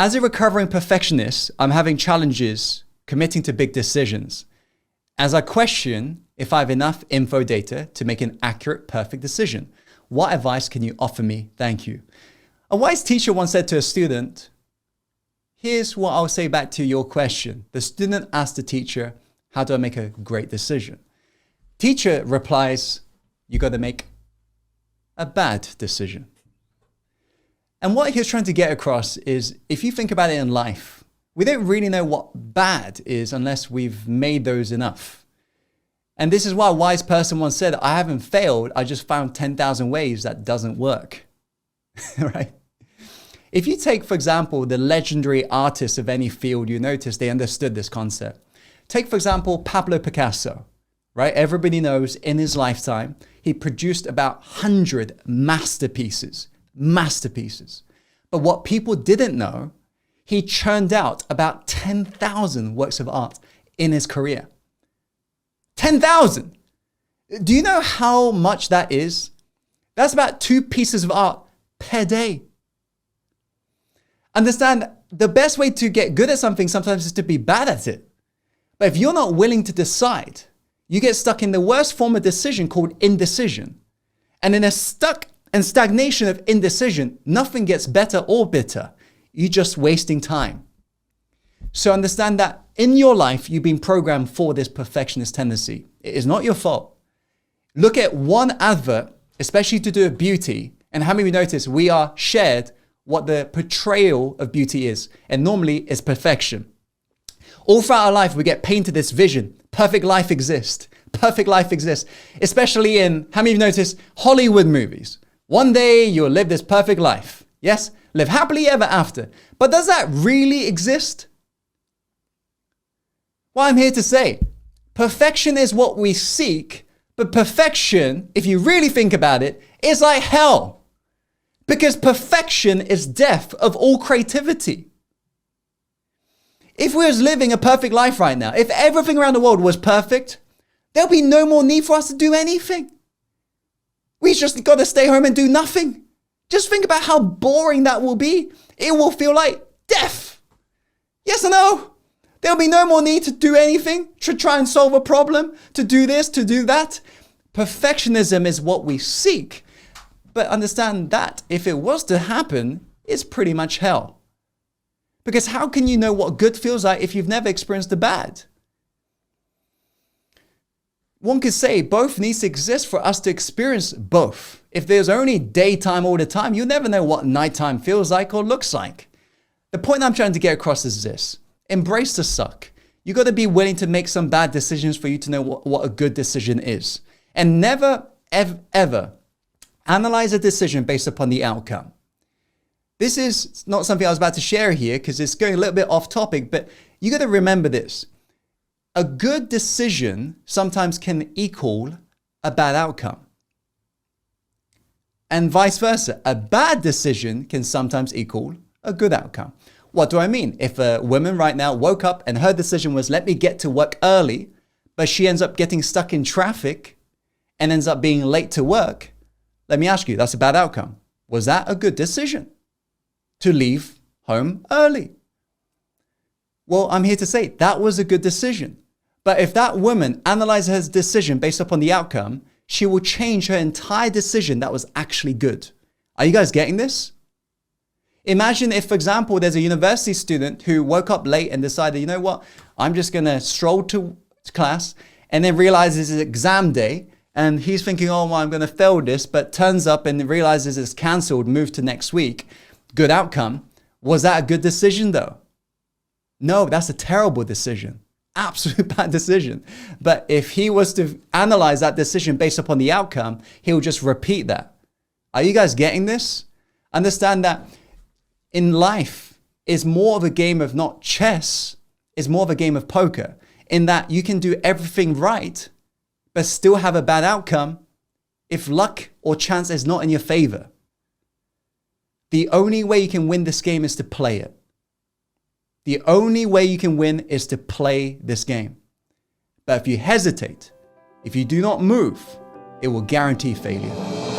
As a recovering perfectionist, I'm having challenges committing to big decisions as I question if I have enough info data to make an accurate, perfect decision. What advice can you offer me? Thank you. A wise teacher once said to a student, here's what I'll say back to your question. The student asked the teacher, how do I make a great decision? Teacher replies, you got to make a bad decision. And what he was trying to get across is, if you think about it in life, we don't really know what bad is unless we've made those enough. And this is why a wise person once said, I haven't failed, I just found 10,000 ways that doesn't work, right? If you take, for example, the legendary artists of any field, you notice they understood this concept. Take, for example, Pablo Picasso, right? Everybody knows in his lifetime, he produced about 100 masterpieces. But what people didn't know, he churned out about 10,000 works of art in his career. 10,000! Do you know how much that is? That's about 2 pieces of art per day. Understand, the best way to get good at something sometimes is to be bad at it. But if you're not willing to decide, you get stuck in the worst form of decision called indecision. And in a stuck and stagnation of indecision, nothing gets better or bitter. You're just wasting time. So understand that in your life, you've been programmed for this perfectionist tendency. It is not your fault. Look at one advert, especially to do with beauty, and how many of you notice we are shared what the portrayal of beauty is. And normally it's perfection. All throughout our life, we get painted this vision. Perfect life exists. Perfect life exists. Especially in, how many of you notice, Hollywood movies. One day you'll live this perfect life. Yes, live happily ever after. But does that really exist? Well, I'm here to say, perfection is what we seek, but perfection, if you really think about it, is like hell. Because perfection is death of all creativity. If we was living a perfect life right now, if everything around the world was perfect, there'll be no more need for us to do anything. We just got to stay home and do nothing. Just think about how boring that will be. It will feel like death. Yes or no? There'll be no more need to do anything, to try and solve a problem, to do this, to do that. Perfectionism is what we seek. But understand that if it was to happen, it's pretty much hell. Because how can you know what good feels like if you've never experienced the bad? One could say both needs to exist for us to experience both. If there's only daytime all the time, you'll never know what nighttime feels like or looks like. The point I'm trying to get across is this. Embrace the suck. You got to be willing to make some bad decisions for you to know what a good decision is. And never, ever analyze a decision based upon the outcome. This is not something I was about to share here because it's going a little bit off topic, but you got to remember this. A good decision sometimes can equal a bad outcome. And vice versa. A bad decision can sometimes equal a good outcome. What do I mean? If a woman right now woke up and her decision was, let me get to work early, but she ends up getting stuck in traffic and ends up being late to work, let me ask you, that's a bad outcome. Was that a good decision to leave home early? Well, I'm here to say that was a good decision. But if that woman analyzes her decision based upon the outcome, she will change her entire decision that was actually good. Are you guys getting this? Imagine if, for example, there's a university student who woke up late and decided, you know what, I'm just going to stroll to class, and then realizes it's exam day. And he's thinking, oh, well, I'm going to fail this, but turns up and realizes it's canceled, moved to next week. Good outcome. Was that a good decision though? No, that's a terrible decision. Absolute bad decision. But if he was to analyze that decision based upon the outcome, he'll just repeat that. Are you guys getting this? Understand that in life is more of a game of not chess, it's more of a game of poker, in that you can do everything right, but still have a bad outcome if luck or chance is not in your favor. The only way you can win this game is to play it. The only way you can win is to play this game. But if you hesitate, if you do not move, it will guarantee failure.